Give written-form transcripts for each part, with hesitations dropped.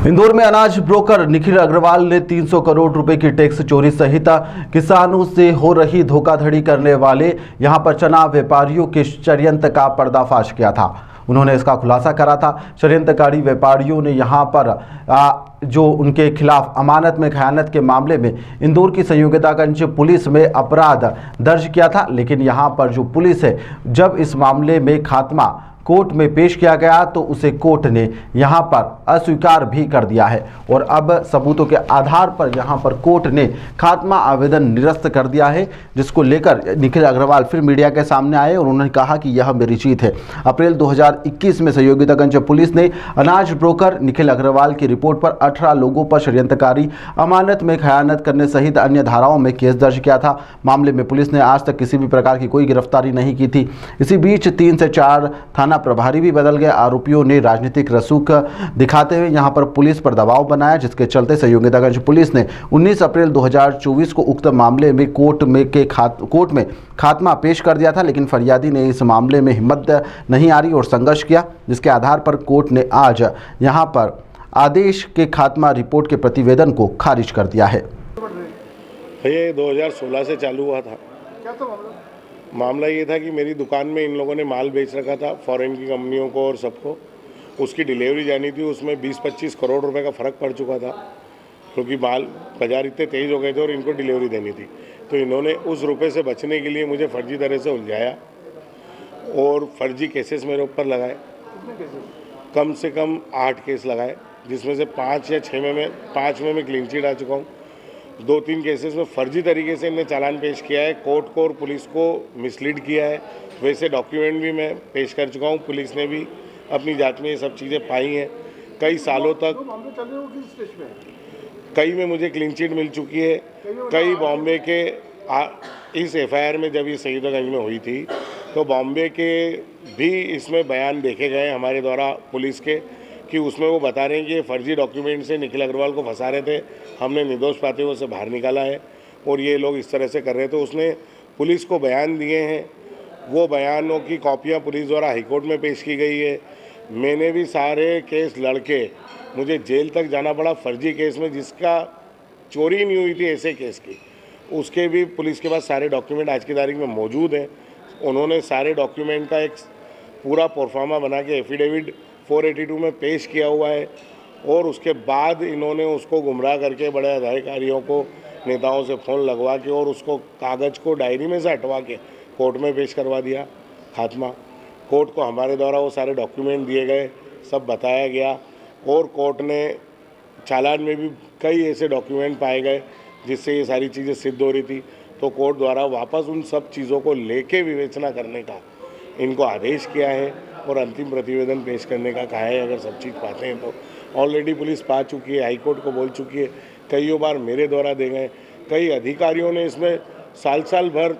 इंदौर में अनाज ब्रोकर निखिल अग्रवाल ने 300 करोड़ रुपए की टैक्स चोरी सहित किसानों से हो रही धोखाधड़ी करने वाले यहां पर चना व्यापारियों के षड्यंत्र का पर्दाफाश किया था। उन्होंने इसका खुलासा करा था। षड्यंत्रकारी व्यापारियों ने यहां पर जो उनके खिलाफ अमानत में खयानत के मामले में इंदौर की संयोगितागंज पुलिस में अपराध दर्ज किया था, लेकिन यहां पर जो पुलिस है, जब इस मामले में खात्मा कोर्ट में पेश किया गया तो उसे कोर्ट ने यहां पर अस्वीकार भी कर दिया है और अब सबूतों के आधार पर यहां पर कोर्ट ने खात्मा आवेदन निरस्त कर दिया है, जिसको लेकर निखिल अग्रवाल फिर मीडिया के सामने आए और उन्होंने कहा कि यह मेरी जीत है। अप्रैल 2021 में संयोगितागंज पुलिस ने अनाज ब्रोकर निखिल अग्रवाल की रिपोर्ट पर 18 लोगों पर षड्यंत्रकारी, अमानत में खयानत करने सहित अन्य धाराओं में केस दर्ज किया था। मामले में पुलिस ने आज तक किसी भी प्रकार की कोई गिरफ्तारी नहीं की थी। इसी बीच 3 से 4 थाना प्रभारी भी बदल गए। आरोपियों ने राजनीतिक रसूख दिखाते हुए यहां पर पुलिस पर दबाव बनाया, जिसके चलते संयोगितागंज पुलिस ने 19 अप्रैल 2024 को उक्त मामले में कोर्ट में खात्मा पेश कर दिया था, लेकिन फरियादी ने इस मामले में हिम्मत नहीं हारी और संघर्ष किया, जिसके आधार पर कोर्ट ने आज यहां पर आदेश के खात्मा रिपोर्ट के प्रतिवेदन को खारिज कर दिया है। ये 2016 से चालू हुआ था। क्या था मामला ये था कि मेरी दुकान में इन लोगों ने माल बेच रखा था फॉरेन की कंपनियों को और सबको। उसकी डिलीवरी जानी थी, उसमें 20-25 करोड़ रुपए का फ़र्क पड़ चुका था, क्योंकि माल बाजार इतने तेज़ हो गए थे और इनको डिलीवरी देनी थी। तो इन्होंने उस रुपए से बचने के लिए मुझे फर्जी तरह से उलझाया और फर्जी केसेस मेरे ऊपर लगाए। कम से कम 8 केस लगाए, जिसमें से 5 या 6 में 5 में मैं क्लीन चिट आ चुका हूँ। 2-3 केसेस में फर्जी तरीके से इन्हें चालान पेश किया है, कोर्ट को और पुलिस को मिसलीड किया है। वैसे डॉक्यूमेंट भी मैं पेश कर चुका हूँ, पुलिस ने भी अपनी जांच में ये सब चीज़ें पाई हैं। कई सालों तक कई में मुझे क्लीन चिट मिल चुकी है। कई बॉम्बे के इस एफआईआर में जब ये संयोगितागंज में हुई थी तो बॉम्बे के भी इसमें बयान देखे गए हमारे द्वारा पुलिस के, कि उसमें वो बता रहे हैं कि ये फर्जी डॉक्यूमेंट से निखिल अग्रवाल को फंसा रहे थे, हमने निर्दोष पाते हुए उसे बाहर निकाला है और ये लोग इस तरह से कर रहे थे। उसने पुलिस को बयान दिए हैं, वो बयानों की कॉपियां पुलिस द्वारा हाईकोर्ट में पेश की गई है। मैंने भी सारे केस लड़के मुझे जेल तक जाना पड़ा फर्जी केस में, जिसका चोरी नहीं हुई थी ऐसे केस की, उसके भी पुलिस के पास सारे डॉक्यूमेंट आज की तारीख में मौजूद हैं। उन्होंने सारे डॉक्यूमेंट का एक पूरा प्रोफार्मा बना के एफिडेविट 482 में पेश किया हुआ है और उसके बाद इन्होंने उसको गुमराह करके बड़े अधिकारियों को, नेताओं से फ़ोन लगवा के और उसको कागज़ को डायरी में से हटवा के कोर्ट में पेश करवा दिया। खात्मा कोर्ट को हमारे द्वारा वो सारे डॉक्यूमेंट दिए गए, सब बताया गया और कोर्ट ने चालान में भी कई ऐसे डॉक्यूमेंट पाए गए जिससे ये सारी चीज़ें सिद्ध हो रही थी। तो कोर्ट द्वारा वापस उन सब चीज़ों को लेके विवेचना करने का इनको आदेश किया है और अंतिम प्रतिवेदन पेश करने का कहा है। अगर सब चीज़ पाते हैं तो ऑलरेडी पुलिस पा चुकी है, हाईकोर्ट को बोल चुकी है, कईयों बार मेरे द्वारा दे गए। कई अधिकारियों ने इसमें साल भर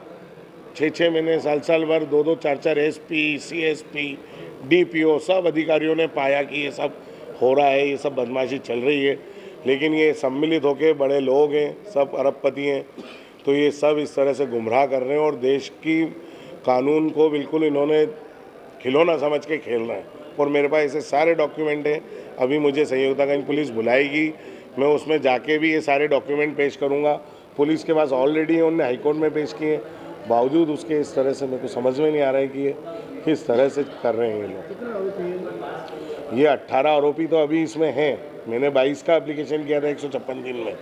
6-6 महीने, साल भर 2-2, 4-4 SP, CSP, DPO सब अधिकारियों ने पाया कि ये सब हो रहा है, ये सब बदमाशी चल रही है। लेकिन ये सम्मिलित होकर बड़े लोग हैं, सब अरबपति हैं, तो ये सब इस तरह से गुमराह कर रहे हैं और देश की कानून को बिल्कुल इन्होंने खिलौना समझ के खेल रहे हैं। और मेरे पास ऐसे सारे डॉक्यूमेंट हैं। अभी मुझे संयोगितागंज पुलिस बुलाएगी, मैं उसमें जाके भी ये सारे डॉक्यूमेंट पेश करूंगा। पुलिस के पास ऑलरेडी उन्होंने हाईकोर्ट में पेश किए, बावजूद उसके इस तरह से मेरे को समझ में नहीं आ रहा है कि ये किस तरह से कर रहे हैं ये लोग। ये 18 आरोपी तो अभी इसमें हैं। मैंने 22 का एप्लीकेशन किया था 156 दिन में,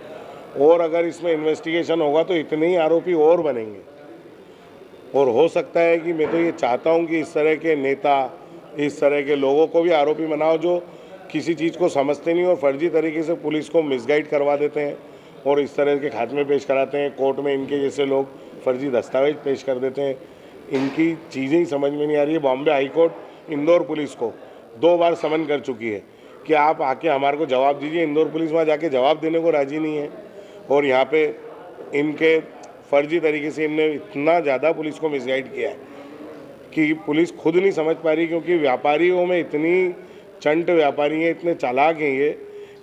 और अगर इसमें इन्वेस्टिगेशन होगा तो इतने ही आरोपी और बनेंगे। और हो सकता है कि मैं तो ये चाहता हूँ कि इस तरह के नेता, इस तरह के लोगों को भी आरोपी बनाओ जो किसी चीज़ को समझते नहीं और फर्जी तरीके से पुलिस को मिसगाइड करवा देते हैं और इस तरह के खात्मे पेश कराते हैं। कोर्ट में इनके जैसे लोग फर्जी दस्तावेज पेश कर देते हैं। इनकी चीज़ें ही समझ में नहीं आ रही है। बॉम्बे हाईकोर्ट इंदौर पुलिस को 2 बार समन कर चुकी है कि आप आके हमारे को जवाब दीजिए। इंदौर पुलिस वहाँ जाके जवाब देने को राजी नहीं है और यहाँ पे इनके फर्जी तरीके से इनने इतना ज़्यादा पुलिस को मिसगाइड किया है कि पुलिस खुद नहीं समझ पा रही, क्योंकि व्यापारियों में इतनी चंट व्यापारी हैं, इतने चालाक हैं ये,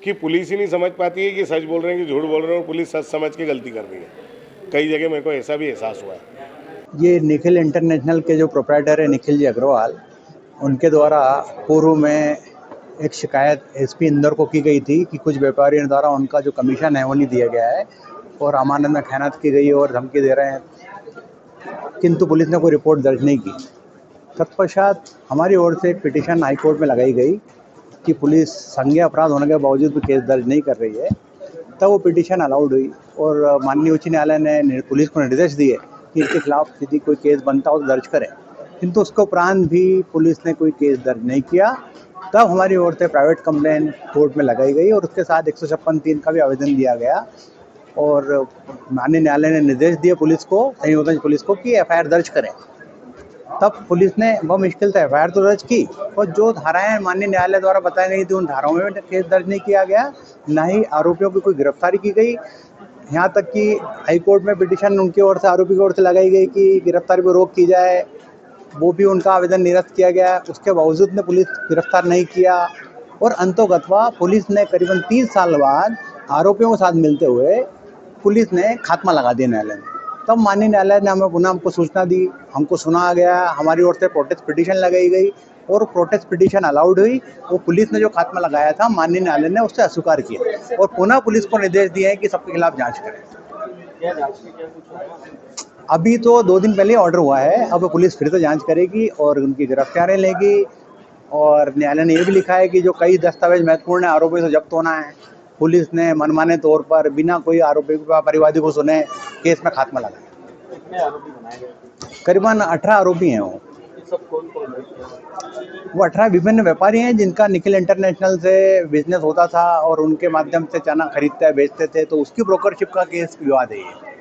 कि पुलिस ही नहीं समझ पाती है कि सच बोल रहे हैं कि झूठ बोल रहे हैं, और पुलिस सच समझ के गलती कर रही है। कई जगह मेरे को ऐसा भी एहसास हुआ है। ये निखिल इंटरनेशनल के जो प्रोप्राइटर है निखिल जी अग्रवाल, उनके द्वारा पूर्व में एक शिकायत एसपी इंदौर को की गई थी कि कुछ व्यापारियों द्वारा उनका जो कमीशन है वो नहीं दिया गया है और अमानत में खयानत की गई और धमकी दे रहे हैं, किंतु पुलिस ने कोई रिपोर्ट दर्ज नहीं की। तत्पश्चात हमारी ओर से एक पिटीशन हाई कोर्ट में लगाई गई कि पुलिस संज्ञेय अपराध होने के बावजूद भी केस दर्ज नहीं कर रही है। तब वो पिटीशन अलाउड हुई और माननीय उच्च न्यायालय ने पुलिस को निर्देश दिए कि इसके खिलाफ यदि कोई केस बनता हो तो दर्ज करें, किंतु उसके उपरांत भी पुलिस ने कोई केस दर्ज नहीं किया। तब हमारी ओर से प्राइवेट कंप्लेंट कोर्ट में लगाई गई और उसके साथ 156(3) का भी आवेदन दिया गया और माननीय न्यायालय ने निर्देश दिए पुलिस को, संयोजन पुलिस को, कि एफआईआर दर्ज करें। तब पुलिस ने बहुत मुश्किल से एफआईआर तो दर्ज की और जो धाराएं माननीय न्यायालय द्वारा बताई गई थी उन धाराओं में केस दर्ज नहीं किया गया, न ही आरोपियों की कोई गिरफ्तारी की गई। यहाँ तक कि हाई कोर्ट में पिटीशन उनकी ओर से, आरोपी की ओर से लगाई गई कि गिरफ्तारी पर रोक की जाए, वो भी उनका आवेदन निरस्त किया गया। उसके बावजूद ने पुलिस गिरफ्तार नहीं किया और अंतोगत्वा पुलिस ने करीबन 3 साल बाद आरोपियों के साथ मिलते हुए पुलिस ने खात्मा लगा दिया न्यायालय में। तब माननीय न्यायालय ने हमें पुनः हमको सूचना दी, हमको सुना गया, हमारी ओर से प्रोटेस्ट पिटीशन लगाई गई और प्रोटेस्ट पिटीशन अलाउड हुई। वो पुलिस ने जो खात्मा लगाया था माननीय न्यायालय ने उससे अस्वीकार किया और पुनः पुलिस को निर्देश दिए हैं कि सबके खिलाफ जांच करें। अभी तो 2 दिन पहले ऑर्डर हुआ है, अब पुलिस फिर से जांच करेगी और उनकी गिरफ्तारियां लेगी और न्यायालय ने ये भी लिखा है कि जो कई दस्तावेज महत्वपूर्ण है आरोपियों से जब्त होना है। पुलिस ने मनमाने तौर पर बिना कोई आरोपी परिवादी को सुने केस में खात्मा लगाया। कितने आरोपी बनाए गए? करीबन 18 आरोपी हैं। ये सब कौन कौन है? वो 18 विभिन्न व्यापारी हैं जिनका निखिल इंटरनेशनल से बिजनेस होता था और उनके माध्यम से चना खरीदते बेचते थे, तो उसकी ब्रोकरशिप का केस विवाद है ये।